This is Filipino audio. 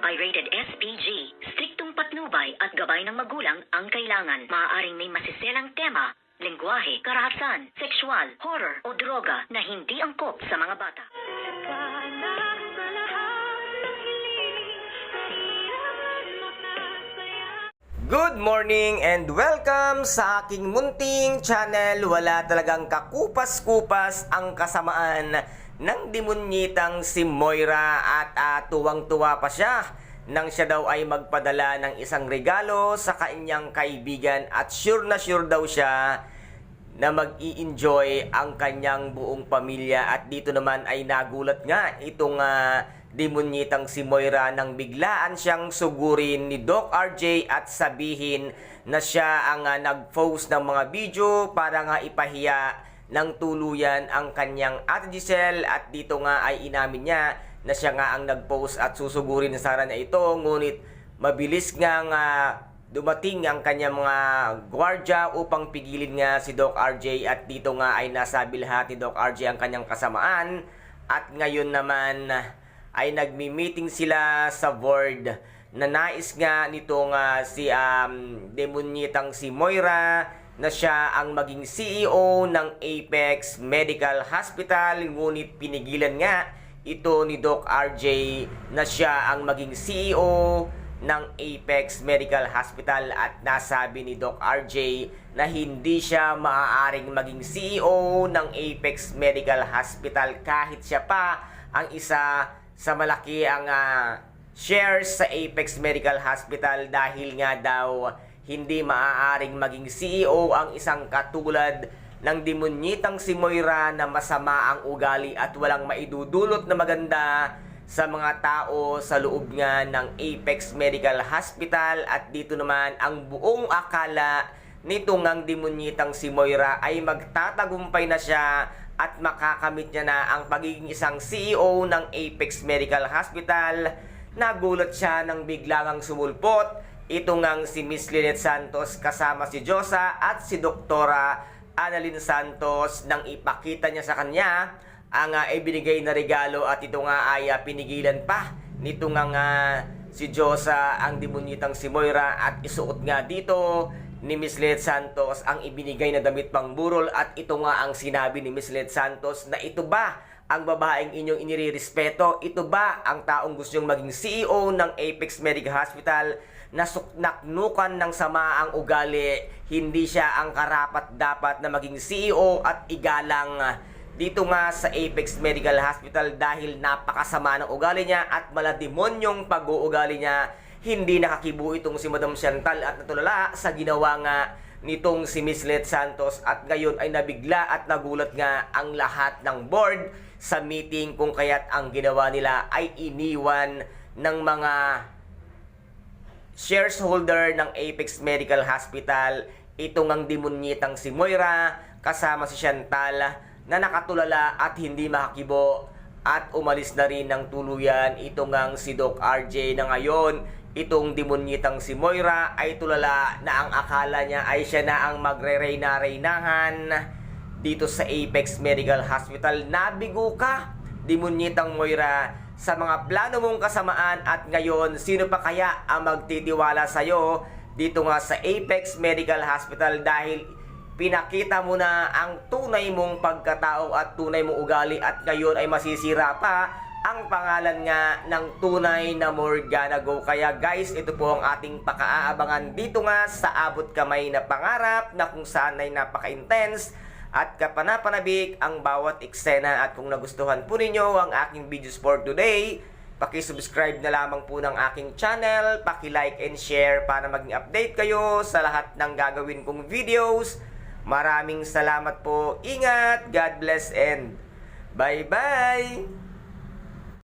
Pirated SPG. Striktong patnubay at gabay ng magulang ang kailangan. Maaaring may masiselang tema, lengguwahe, karahasan, sexual, horror o droga na hindi angkop sa mga bata. Good morning and welcome sa aking munting channel. Wala talagang kakupas-kupas ang kasamaan ng demonyitang si Moira at tuwang-tuwa pa siya nang siya daw ay magpadala ng isang regalo sa kanyang kaibigan at sure na sure daw siya na mag-i-enjoy ang kanyang buong pamilya. At dito naman ay nagulat nga itong demonyitang si Moira nang biglaan siyang sugurin ni Doc RJ at sabihin na siya ang nag-post ng mga video para nga ipahiya ng tuluyan ang kanyang Ate Giselle. At dito nga ay inamin niya na siya nga ang nag-post at susugurin sana na ito, ngunit mabilis nga dumating ang kanyang mga gwardya upang pigilin nga si Doc RJ. At dito nga ay nasabi lahat ni Doc RJ ang kanyang kasamaan. At ngayon naman ay nagmi-meeting sila sa board na nais nga nitong si demonyitang si Moira na siya ang maging CEO ng Apex Medical Hospital, ngunit pinigilan nga ito ni Doc RJ na siya ang maging CEO ng Apex Medical Hospital. At nasabi ni Doc RJ na hindi siya maaaring maging CEO ng Apex Medical Hospital kahit siya pa ang isa sa malaki ang shares sa Apex Medical Hospital, dahil nga daw hindi maaaring maging CEO ang isang katulad ng demonyitang si Moira na masama ang ugali at walang maidudulot na maganda sa mga tao sa loob nga ng Apex Medical Hospital. At dito naman ang buong akala nito ngang demonyitang si Moira ay magtatagumpay na siya at makakamit niya na ang pagiging isang CEO ng Apex Medical Hospital. Nagulat siya nang biglang sumulpot ito ngang si Miss Lynette Santos kasama si Josa at si Doktora Annalyn Santos nang ipakita niya sa kanya ang ibinigay na regalo. At ito nga ay pinigilan pa nito nga si Josa ang demonyitang si Moira at isuot nga dito ni Miss Lynette Santos ang ibinigay na damit pang burol. At ito nga ang sinabi ni Miss Lynette Santos na ito ba ang babaeng inyong inirespeto? Ito ba ang taong gusto nyong maging CEO ng Apex Medical Hospital na naknukan ng sama ang ugali? Hindi siya ang karapat-dapat na maging CEO at igalang dito nga sa Apex Medical Hospital dahil napakasama ng ugali niya at malademonyong pag-uugali niya. Hindi nakakibo itong si Madam Chantal at natulala sa ginawa nga nitong si Miss Lynette Santos. At ngayon ay nabigla at nagulat nga ang lahat ng board sa meeting kung kaya't ang ginawa nila ay iniwan ng mga shares holder ng Apex Medical Hospital itong ang demonyitang si Moira kasama si Chantal na nakatulala at hindi makakibo. At umalis na rin ng tuluyan itong ang si Doc RJ na ngayon itong demonyitang si Moira ay tulala na ang akala niya ay siya na ang magre-reyna-reynahan dito sa Apex Medical Hospital. Nabigo ka, demonyitang Moira, sa mga plano mong kasamaan. At ngayon, sino pa kaya ang magtitiwala sa'yo dito nga sa Apex Medical Hospital dahil pinakita mo na ang tunay mong pagkatao at tunay mong ugali. At ngayon ay masisira pa ang pangalan nga ng tunay na Morgana Go. Kaya guys, ito po ang ating pakaaabangan dito nga sa abot kamay na pangarap na kung saan ay napaka-intense at kapanapanabik ang bawat eksena. At kung nagustuhan po ninyo ang aking videos for today, paki-subscribe na lamang po ng aking channel, paki-like and share para maging update kayo sa lahat ng gagawin kong videos. Maraming salamat po. Ingat, God bless and bye-bye!